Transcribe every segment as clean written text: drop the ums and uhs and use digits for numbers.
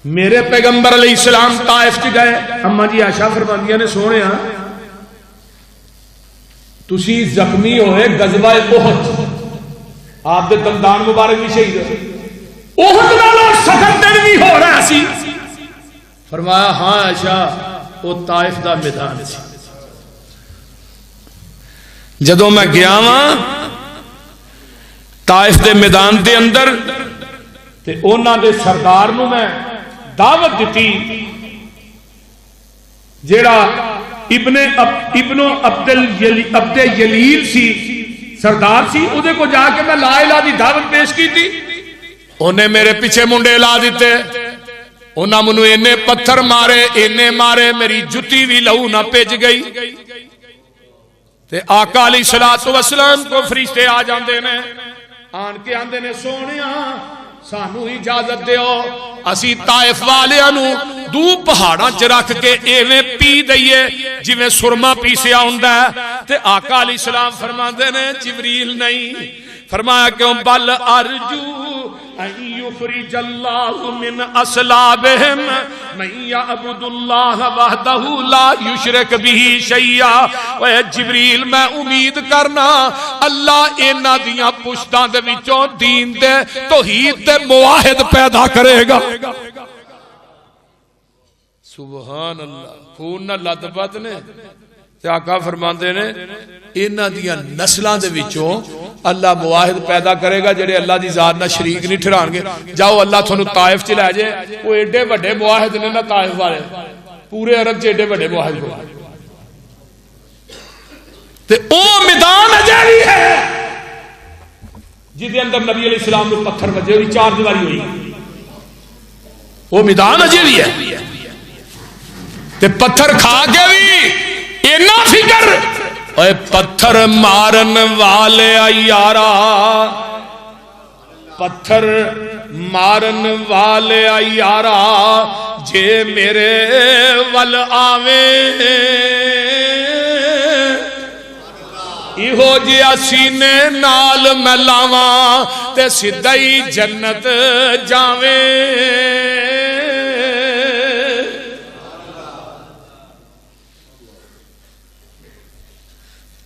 میرے پیغمبر علیہ السلام طائف چ گئے. اما جی عائشہ فرماندیاں نے سونے تسی زخمی ہوئے غزوہ احد, آپ دے دندان مبارک بھی شہید ہوئے, احد نالوں سخت دن بھی ہو رہا سی. فرمایا ہاں عائشہ وہ طائف دا میدان سی. جدوں میں گیا ہاں طائف دے میدان دے اندر تے انہاں دے سردار نو میں دعوت دیتی, جیڑا ابن عبد یلیل سی سردار سی, اودے کو جا کے میں لا الہ دی دعوت پیش کی تھی. انہیں میرے پیچھے منڈے لا دیتے, انہاں منو اینے پتھر مارے اینے مارے میری جتی بھی لہو نہ پیج گئی. تے آقا علیہ الصلوۃ والسلام کو فرشتے آ جاندے نے, آن کے آندے نے سونیا سانو اجازت دیو اسی طائف والیاں نو دو پہاڑاں چ رکھ کے ایویں پی دئیے جویں سرما پیسیا ہوندا ہے. تے آقا علیہ السلام فرماندے نے جبریل نہیں, فرمایا کیوں بل ارجو ان یخرج اللہ من اصلابہم من یعبد اللہ وحدہ لا یشرک بہ شیئا. اے جبریل میں امید کرنا اللہ انہاں دیاں پشتاں دے وچوں دین دے توحید دے موحد پیدا کرے گا. سبحان اللہ. خون نہ لد بد نے تے آقا فرماندے نے انہاں دیاں نسلاں دے وچوں اللہ موحد پیدا کرے گا جڑے اللہ دی ذات نہ شریک نہیں ٹھہران گے. جاؤ اللہ تھانو طائف چ لے جائے, وہ ایڈے بڑے موحد نے نا طائف والے, پورے عرب چ ایڈے بڑے موحد ہو. تے او میدان اجے بھی ہے جدے اندر نبی علیہ السلام نو پتھر وجے ہوئی, چار دیواری ہوئی, وہ میدان اجے بھی ہے. تے پتھر کھا کے بھی اینا فکر, اے پتھر مارن والے یارا, پتھر مارن والے یارا جے میرے ول آویں ایہو جیا سینے نال میں لاواں تے سدھائی جنت جاویں.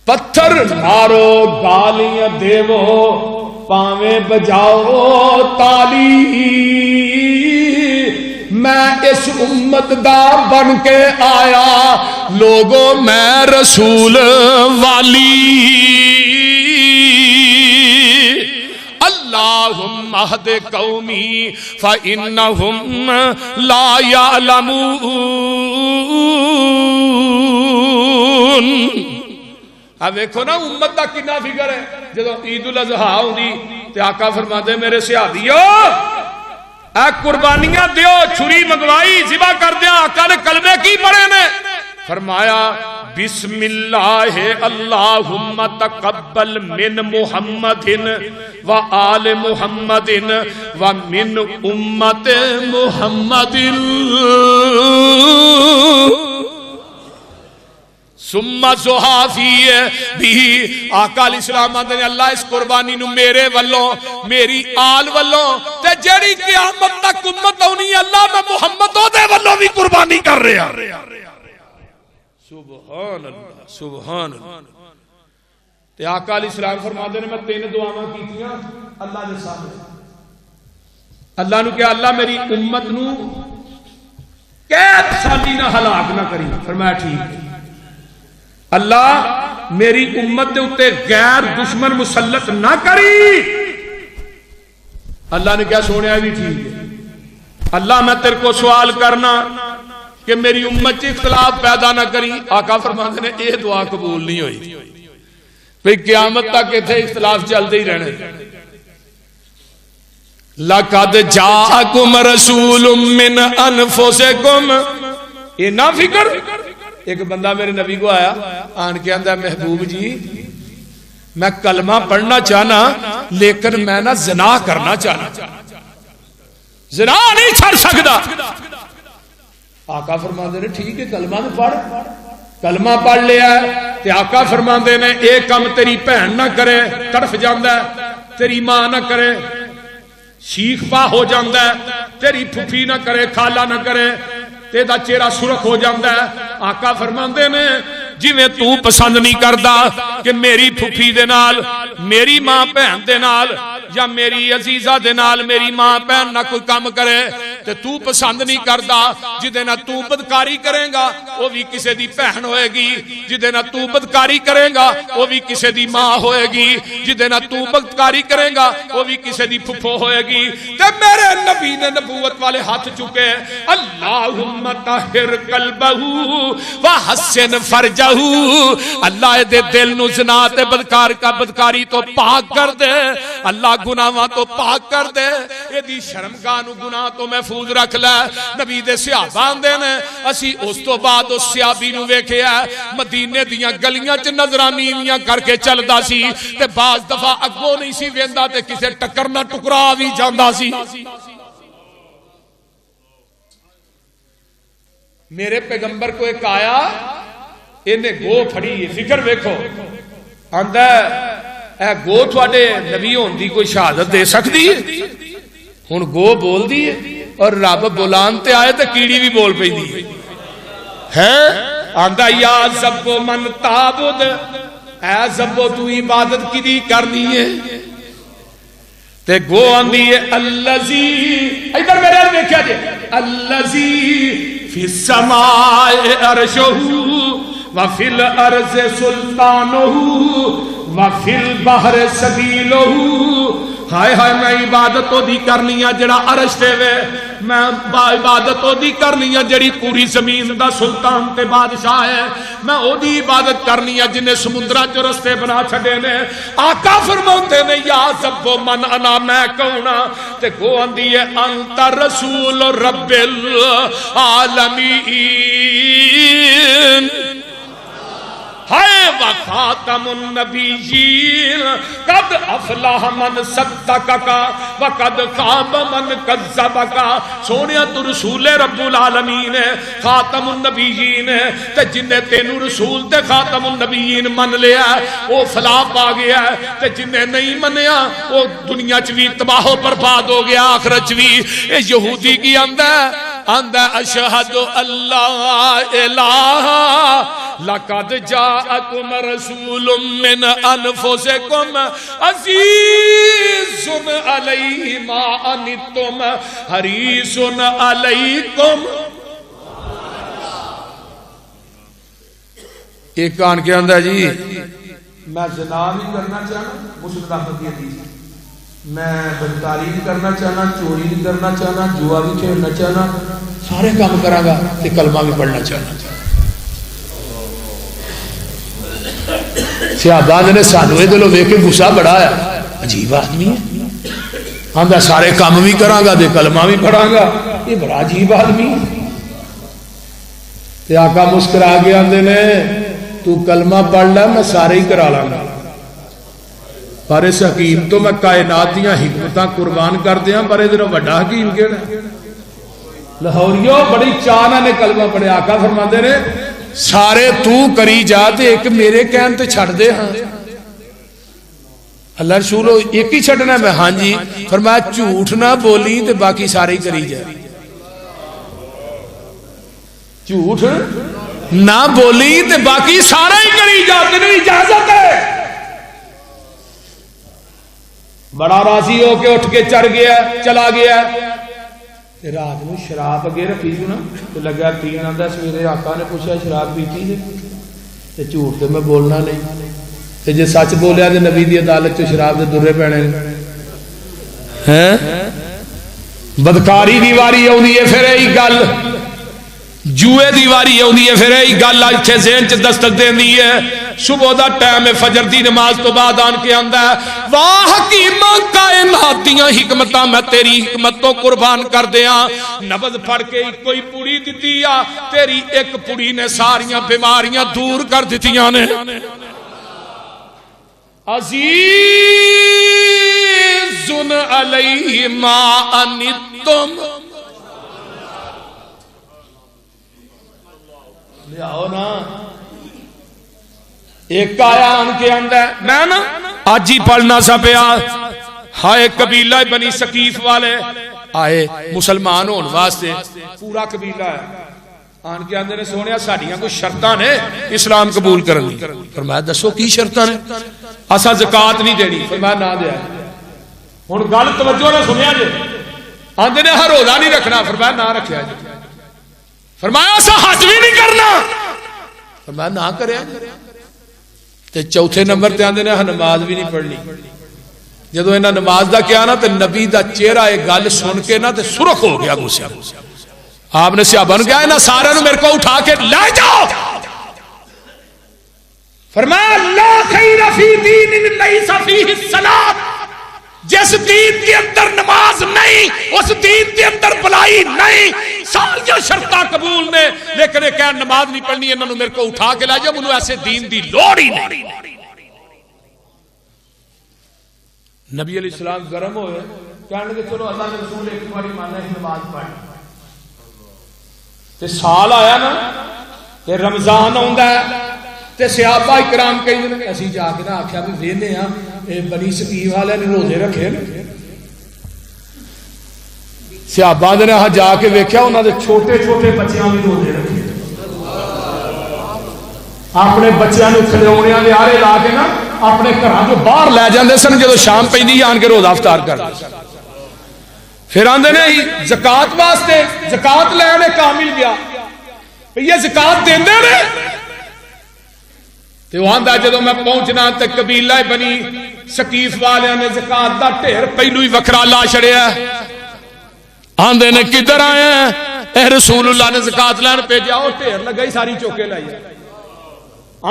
پتھر مارو گالیاں دیو پاویں بجاؤ تالی, میں اس امت دا بن کے آیا لوگوں میں رسول والی. اللہم اہد قومی فإنہم لا یعلمون. اب دیکھو نا امت دا کتنا فکر ہے. جدو عید الاضحیٰ ہوندی تے آقا فرماتے میرے صحابیو اے قربانیاں دیو, چھری منگوائی ذبح کر دیا. آقا نے کلمے کی پڑھے نے, فرمایا بسم اللہ اللہم تقبل من محمد و آل محمد و من امت محمد ثم زحافی بھی. آقا علیہ السلام نے اللہ اس قربانی نو میرے والوں میری آل والوں تے جڑی قیامت تک امت ہونی اللہ میں محمد دے والوں بھی قربانی کر رہا. سبحان اللہ سبحان اللہ. تے آقا علیہ السلام فرماتے ہیں میں 3 دعاواں کیتیاں اللہ دے سامنے. اللہ نو کہ اللہ میری امت نو قید سالی نہ ہلاک نہ کری. فرمایا ٹھیک ہے. اللہ میری امت دے اتے غیر دشمن مسلط نہ کری. اللہ نے کیا سونے بھی ٹھیک ہے. اللہ میں تیرے کو سوال کرنا کہ میری امت سے اختلاف پیدا نہ کری. آقا فرماتے نے اے دعا قبول نہیں ہوئی. بھئی قیامت تک اتنے اختلاف چلتے ہی رہنے. لَقَدْ جَاءَكُمْ رَسُولٌ مِّنْ أَنفُسِكُمْ. یہ نہ فکر. ایک بندہ میرے نبی کو آیا آن کے اندر محبوب جی میں کلمہ پڑھنا چاہنا لیکن میں نہ زنا کرنا چاہنا, زنا نہیں چھڑ سکتا. آقا فرماندے نے ٹھیک ہے کلمہ تو پڑھ. کلمہ پڑھ لیا تے آقا فرماندے نے ایک کم تیری بہن نہ کرے تڑف جاندہ ہے, تیری ماں نہ کرے. شیخ پا ہو جاندہ ہے، تیری پھپھی نہ کرے خالہ نہ کرے تیرا چہرہ سرخ ہو جاندہ ہے۔ آقا فرماندے نے جویں تو پسند نہیں کردا کہ میری پھپھی دے نال، میری ماں بہن دے نال یا میری عزیزہ دے نال میری ماں بہن نہ کوئی کام کرے تے تو پسند نہیں کردا، جدے نہ تو بدکاری کرے گا وہ بھی کسے دی بہن ہوئے گی، جدے نہ تو بدکاری کرے گا وہ بھی کسے دی ماں ہوئے گی، جدے نہ تو بدکاری کرے گا وہ بھی کسے دی پھپھو ہوئے گی۔ تے میرے نبی نے نبوت والے ہاتھ چکے، اللہم طہر قلبہ وحسن فرجہ، اللہ دے دل نو زنا تے بدکاری تو پاک کر دے، اللہ گناہاں تو پاک کر دے، اے دی شرمگاہ نو گناہ تو محفوظ رکھ لے۔ نبی دے صحابہ آندے نے اسی اس تو بعد اس صحابی نو ویکھیا مدینے دیاں گلیاں چ نظرانیاں کر کے چلدا سی تے بعض دفعہ اگوں نہیں سی ویندا تے کسے ٹکر نہ ٹکرا وی جاندا سی۔ میرے پیغمبر کو ایک آیا، انہیں گو پھڑی ہے، فکر ویکھو، آندا اے گو تواڈے نبی ہون دی کوئی شہادت دے سکدی ہے؟ ہن گو بول دی ہے اور رب بولان تے آئے تے کیڑی بھی بول پئی دی ہے۔ آندا یا زبو من تعبد، اے زبو تو عبادت کدی کرنی ہے؟ تے گو آندی ہے الذی، ادھر میرے دیکھیا جی، الذی فی السماء عرشہ وفی الارض سلطانہ وفی البحر سبیلہ۔ ہائے ہائے میں عبادت تو دی کرنی ہے جڑا عرش دے وے، میں عبادت تو دی کرنی ہے جڑی پوری زمین دا سلطان تے بادشاہ ہے، میں او دی عبادت کرنی ہے جنہیں سمندرہ جو رستے بنا چھڑے نے۔ آقا فرماتے نے یا سب من انا، میں کہونا تے گو اندی ہے انت رسول رب العالمین، ہائے وخاتم النبیین، قد افلح من صدقک وقد خاب من کذبک۔ سونیا تو رسول رب العالمین ہے، خاتم النبیین ہے، تے جنہیں تینوں رسول تے خاتم النبیین من لیا وہ فلاح پا گیا ہے، تے جنہیں نہیں منیا وہ دنیا چ بھی تباہ و برباد ہو گیا، آخرت چ بھی۔ اے یہودی کی اندہ اشہد اللہ الہ لقد جاءکم رسول من انفسکم عزیز علیہ ما عنتم حریص علیکم۔ ایک کان کے اندر جی میں زنا نہیں کرنا چاہنا، مسلم احمد کی حدیث، میں بدکاری نہیں کرنا چاہنا، چوری نہیں کرنا چاہنا، جوا بھی کھیلنا چاہنا، سارے کام کراں گا تے کلمہ بھی پڑھنا چاہنا۔ صحابہ نے سانو یہ دلوں ویکھ کے غصہ بڑا ہے، عجیب آدمی ہے، آندا سارے کام بھی کراں گا تے کلمہ بھی پڑھاں گا، یہ بڑا عجیب آدمی ہے۔ تے آقا مسکرا کے آندے نے تو کلمہ پڑھ لے میں سارے ہی کرا لاں گا، پر اس حکیم تو میں کائنات دیاں حکمتاں قربان کر دیاں، پر ادھر وڈا حکیم کیڑا ہے؟ لاہوریو بڑی چاہنا نے کلمہ پڑھے۔ آقا فرماندے نے سارے تو کری جا تے ایک میرے کہن تے چھڑ دے۔ ہاں اللہ رسولو ایک ہی چھڑنا ہے؟ میں ہاں جی۔ فرمایا جھوٹ نہ بولی تے باقی سارے ہی کری جا، جھوٹ نہ بولی تے باقی سارے ہی کری جا، تیری اجازت ہے۔ بڑا راضی ہو کے اٹھ کے چڑھ گیا، چلا گیا۔ رات میں شراب اگے رکھی تھی نا، تو لگا تین آندا سویرے آقا نے پوچھا شراب پیتی ہے تے جھوٹ تے میں بولنا نہیں، تے جے سچ بولیا تے نبی دی عدالت چ شراب دے درے پینے ہیں۔ بدکاری دی واری آوندی ہے پھر یہی گل، جوئے دی واری آوندی ہے پھر یہی گل اتھے ذہن چ دستک دیندی ہے۔ صبح دا ٹائم ہے، فجر دی نماز تو بعد آن کے آندا ہے واہ حکیم کائنات دیاں حکمتاں میں تیری حکمت تو قربان کر دیاں۔ نبض پڑھ کے کوئی پوڑی دتی آ، تیری ایک پوڑی نے ساریاں بیماریاں دور کر دتیاں نے۔ عزیز علیہ ما عنتم، لیاؤ نا ایک آیا ان کے اندر میں نا آج ہی پڑھنا سا پیا ہائے قبیلہ بنی ثقیف والے آئے مسلمان ہون واسطے، پورا قبیلہ ہے، آن کے آندے نے سونیا ساڑیاں کوئی شرطاں نے اسلام قبول کرنی، فرمایا دسو کی شرطاں نے؟ اسا زکات نہیں دینی، فرمایا نہ دیا، ہن گل توجہ نہ سنیا جے، آندے نے ہر روزہ نہیں رکھنا، فرمایا نہ رکھیا جے، فرمایا اسا حج بھی نہیں کرنا، فرمایا نہ کریا، تے چوتھے نمبر تے آندے نے نماز بھی نہیں پڑھنی۔ جدو انہاں نماز دا کیا نا تے نبی دا چہرہ ایک گل سن کے نا تے سرخ ہو گیا غصے، آپ نے صحابہ نے کہا ہے نا سارے میرے کو اٹھا کے لے جاؤ، فرمایا لا خیر فی دین لیس فیہ الصلاۃ، جس دین کے اندر نماز نہیں اس دین کے اندر بلائی نہیں، ساریاں شرطاں قبول نے لیکن ایک نماز نہیں پڑھنی، انہوں نے میرے کو اٹھا کے لے جاؤ، انہوں ایسے دین دی لوڑ ہی نہیں۔ نبی علیہ السلام گرم ہوئے، کہنے لگے چلو اللہ کے رسول ایک باری ماننا ہے نماز پڑھ، تے سال آیا نا تے رمضان آندا ہے تے صحابہ اکرام کہیں نے اسی جا کے نہ آکھیا بھی وینے ہاں اے بنی ثقیف والے نے روزے رکھے نا، صحابہ نے ہاں جا کے ویکھیا انہاں دے چھوٹے چھوٹے بچیاں بھی روزے رکھے، اپنے بچیاں نوں کھلونیاں دے آرے لا کے نا اپنے گھراں جو باہر لے جاندے سن، جدوں شام پیندی آن کے روزہ افطار کردے، پھر آندے نے زکات واسطے زکات لینے کامل گیا، یہ زکات دیندے نے، تے وہ آندا جدوں میں پہنچنا تے قبیلہ بنی ثقیف والے نے زکات دا ڈھیر پہلو ہی وکھرا لا چھڑیا، آندے نے کدھر آئے ہیں؟ اے رسول اللہ نے زکات لین بھیجا، او ڈھیر لگا ہی ساری چوکے لائی،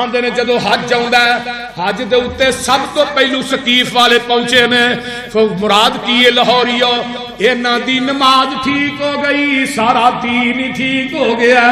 آندے نے جدو حج آندا ہے حج دے اوتے سب تو پہلو ثقیف والے پہنچے نے، مراد کی لاہوریو انہاں دی نماز ٹھیک ہو گئی، سارا دین ہی ٹھیک ہو گیا۔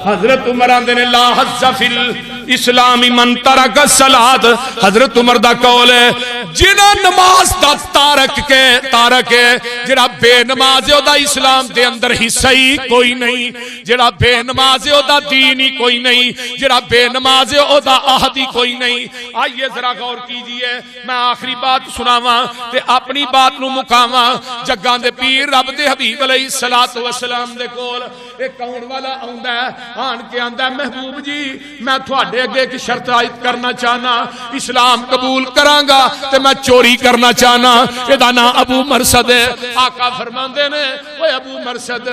حضرت عمر آندے نے لا حظ فی الاسلام من ترک الصلاۃ، حضرت عمر دا قول ہے جنہاں نماز دا تارک ہے، جڑا بے نماز ہے او دا اسلام دے اندر حصہ ہی کوئی نہیں، جڑا بے نماز ہے او دا دین ہی کوئی نہیں، جڑا بے نماز ہے او دا عہد ہی کوئی نہیں۔ آئیے ذرا غور کیجئے، میں آخری بات سناواں تے اپنی بات نو مکاواں، جگاں دے پیر رب دے حبیب علیہ الصلوۃ والسلام دے کول ایک کون والا آندا ہے، آن کے آندا ہے محبوب جی میں تھوڑے اگے ایک شرط عائد کرنا چاہنا، اسلام قبول کراں گا تے میں چوری کرنا چاہنا، ادا نام ابو مرثد ہے۔ آقا فرماندے نے اوے ابو مرثد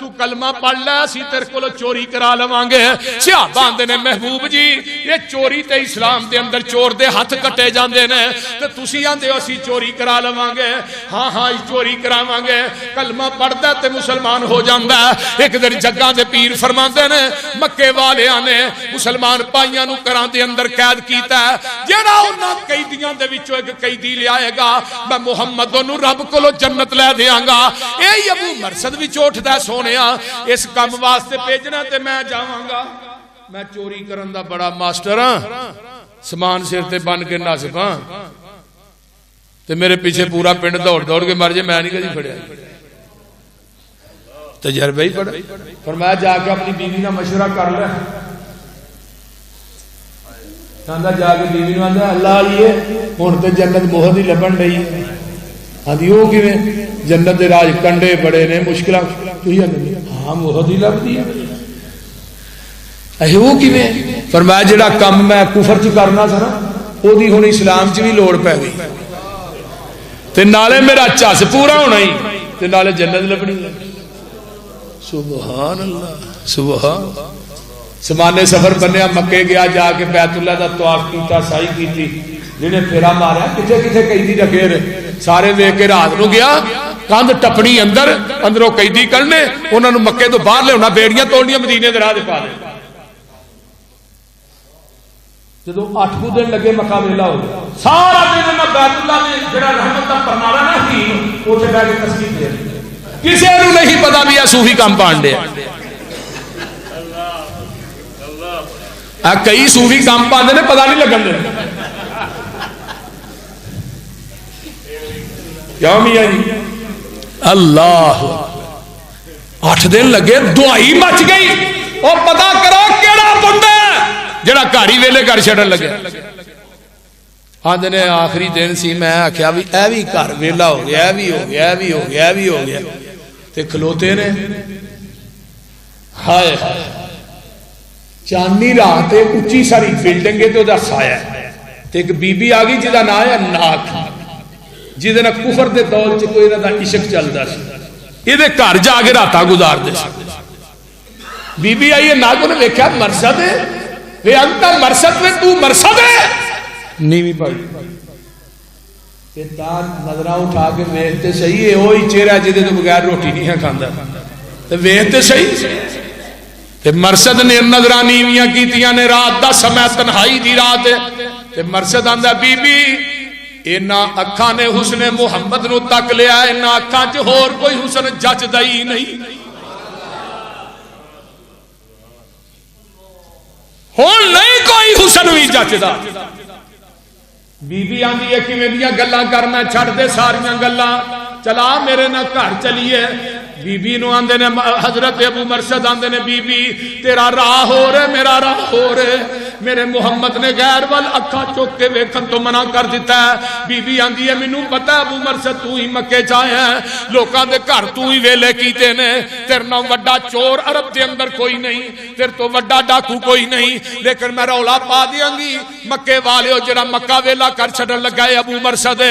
تو کلمہ پڑھ لے اسی تیرے کولوں چوری کرا لواں گے۔ صحابہ آندے نے محبوب جی یہ چوری تے اسلام دے اندر چور دے ہاتھ کٹے جاندے نے تے تسی آندے ہو اسی چوری کرا لواں گے، ہاں ہاں چوری کراواں گے، کلمہ پڑھدا تے مسلمان ہو جاندا ہے۔ ایک دن جگاں دے پیر فرماندے نے مکے والیاں نے مسلمان پائیاں نو کراں دے اندر قید کیتا ہے، جیڑا انہاں قیدیاں دے وچوں ایک قیدی لے آئے گا میں محمد نو رب کولو جنت لے دیاں گا۔ اے ابو مرثد وچ اٹھدا ہے سونیا اس کام واسطے بھیجنا تے میں جاواں گا، میں چوری کرن دا بڑا ماسٹر ہاں، سامان سر تے بن کے نصب ہاں تے میرے پیچھے پورا پنڈ دوڑ دوڑ کے مر جائے، میں نہیں کدی پھڑیا، تجربہ ہی پڑا۔ فرمایا جا کے اپنی بیوی نہ مشورہ کر لے، جا کے بیوی نو آندا اللہ علیے ہن تے جنت مہد ہی لبن رہی ہے، آندی او کیویں؟ جنت دے راج کنڈے بڑے نے مشکلاں، تسی آندے ہاں مہد ہی لبدی ہے، اے او کیویں؟ فرمایا جڑا کم میں کفر چ کرنا سا نا او دی ہن اسلام چ بھی لوڑ پے گئی تے نالے میرا چس پورا ہونا ہی تے نالے جنت لبنی۔ سبحان اللہ سبحان۔ سمانے سفر بنیا مکے گیا، جا کے بیت اللہ دا طواف کیتا، سائی کیتی، جنہیں پھیرا ماریا کتھے کتھے قیدی رکھے رہے، سارے ویکھ کے رات نو گیا کندھ ٹپنی اندر اندروں قیدی کرنے، انہاں نو مکے تو باہر لے ہونا، بیڑیاں توڑنیاں مدینے دے راہ تے پا دے۔ جدو 8 دن لگے مکہ ویلا ہو گیا، سارا دن بیت اللہ نے جڑا رحمت دا پرنارا نہ کی اوتھے بیٹھ کے تسبیح دے رہے، کسی نو نہیں پتا بھی صوفی کام پانڈے کئی صوفی کام پاندے نے پتا نہیں لگن دے، کیا میاں جی اللہ 8 دن لگے، دعائی مچ گئی، اور پتا کرو کیڑا بندہ ہے جڑا گھر ہی ویلے گھر چھڑن لگے۔ آدھے نے آخری دن سی میں آخیا بھی اے بھی گھر ویلا ہو گیا، اے بھی ہو گیا، اے بھی ہو گیا، اے بھی ہو گیا، تے کھلوتے نے ہائے چاندنی رات اچھی ساری بلڈنگ تے دا سایہ تے ایک بی بی آ گئی جہاں نام ہے ناک، جہاں نہ کفر دے دور چ کوئی نہ عشق چلتا سی، یہ گھر جا کے راتاں گزارتے بی بی آئی ناک نے دیکھا مرسد ہے وے انتا مرسد میں تو مرسد ہے نیوی پڑی نظرہ اٹھا کے ویختے صحیح ہے وہی چہرہ جہدے تو بغیر روٹی نہیں ہے کھاندا ویختے صحیح مرسد نے نظرہ نیویاں کیتیاں نے رات دا سمے تنہائی دی رات ہے مرسد آندا بی بی اینا اکھاں نے حسن محمد نو تک لیا اینا اکھاں چ ہور کوئی حسن جچ دئی نہیں ہون نہیں کوئی حسن بھی جچ دا بی بی آندی ہے کہ میں دیا گلاں کرنا چھڑ دے ساریاں گلاں چلا میرے نہ گھر چلیے بی بی نو آندے نے حضرت ابو مرشد آندے نے بی بی تیرا راہ ہو رہے میرا راہ ہو رہے میرے محمد نے غیر وال اکھا چوک کے ویکھن تو منع کر دیتا ہے بی بی آندی ہے مینوں پتہ ہے ابو مرشد تو ہی مکے جایا ہے لوکاں دے گھر تو ہی ویلے کیتے نے تیرے نال وڈا چور عرب دے اندر کوئی نہیں تیرے تو وڈا ڈاکو کوئی نہیں لیکن میں رولا پا دیاں گی مکے والے جڑا مکہ ویلا کر چھڈن لگا ہے ابو مرشد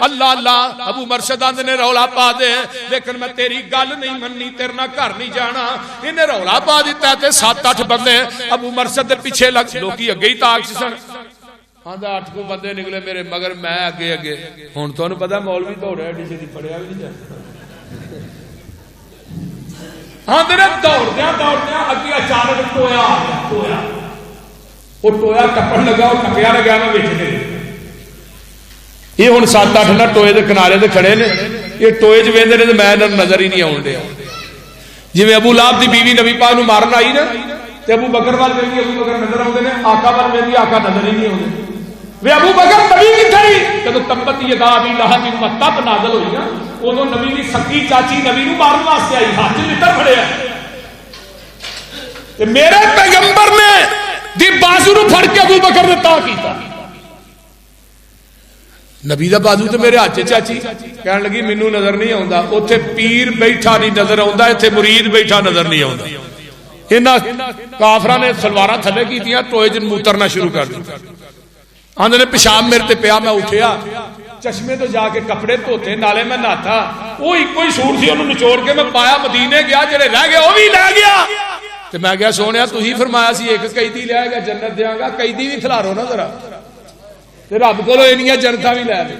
اللہ اللہ ابو مرشد آندے نے رولا پا دے لیکن میں تیری گل نہیں مننی تیرے نال گھر نہیں جانا انہیں رولا پا دیتا تے 7-8 بندے ابو مرشد دے پیچھے لگ لوکی اگے ہی تاک سن آندا 8 کو بندے نکلے میرے مگر میں اگے اگے ہن تانوں پتہ مولوی دوڑیا ایڈی چھتی پڑیا بھی نہیں جاندا آندے نے دوڑدیاں اگے اچانک ٹویا وہ ٹویا ٹپن لگا وہ ٹپیا لگا میں وچ دے یہ ہن 7-8 نہ ٹوئے دے کنارے تے کھڑے نے یہ ٹوئے چ ویندے نے تے میں نظر ہی نہیں آون دیا جویں ابو لہب دی بیوی نبی پاک نو مارن آئی نا تے ابو بکر وال ویندی ابو بکر نظر آوندے نے آقا وال ویندی آقا نظر ہی نہیں آوندے وے ابو بکر نبی کتھے جدوں تبت یدا ابی لہب تب نازل ہوئی نا اودوں نبی دی سکی چاچی نبی نو مارن واسطے آئی ہاتھ لتر پھڑیا تے میرے پیغمبر نے دی بازو نو پھڑ کے ابو بکر نے تا کیتا نبی دا بازو تے میرے ہاتھ چاچی کہن لگی مینوں نظر نہیں آوندا اوتھے پیر بیٹھا نہیں نظر آوندا ایتھے مرید بیٹھا نظر نہیں آوندا انہاں کافراں نے سلواراں تھلے کیتیاں ٹوئے جن موترنا شروع کر دتا آندے نے پیشاب میرے تے پیا میں اٹھیا چشمے تو جا کے کپڑے دھوتے نالے میں نہاتا وہ ایک کوئی سوٹ سی انہوں نچوڑ کے میں پایا مدینے گیا جڑے رہ گئے وہ بھی لے گیا تے میں گیا سونیا تو ہی فرمایا سی ایک قیدی لے گا جنت دیاں گا قیدی بھی کھلارو نا ذرا رب کو انیاں جنتا بھی لے لے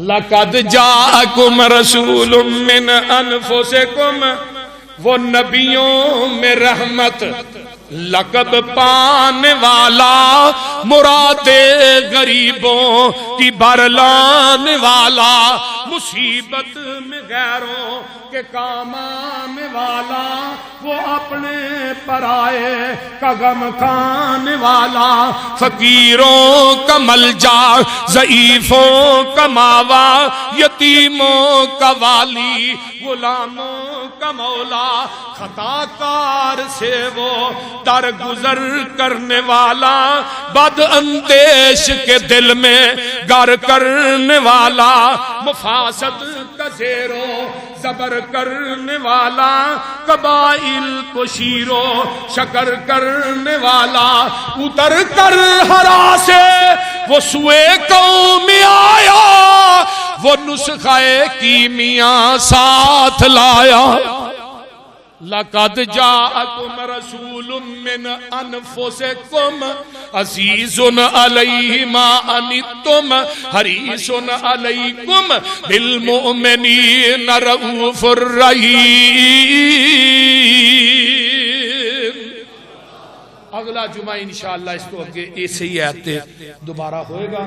لقد جاءکم رسول من انفسکم وہ نبیوں میں رحمت لقب پانے والا مراد غریبوں کی برلانے والا مصیبت میں غیروں کے کام آنے والا وہ اپنے پرائے کا غم کھانے والا فقیروں کا ملجا ضعیفوں کا ماوا یتیموں کا والی غلاموں کا مولا خطا کار سے وہ درگزر کرنے والا بد اندیش کے دل میں گر کرنے والا مفاسد کا زیر و زبر کرنے والا قبائل کو شیر و شکر کرنے والا اتر کر ہرا سے وہ سوئے قوم آیا وہ نسخہ کیمیاں ساتھ لایا لقد جاءکم رسول من انفسکم عزیز علیہ ما عنتم حریص علیکم بالمؤمنین رؤوف الرحیم اگلا جمعہ انشاءاللہ اس کو اگے ایسے ہی آتے دوبارہ ہوئے گا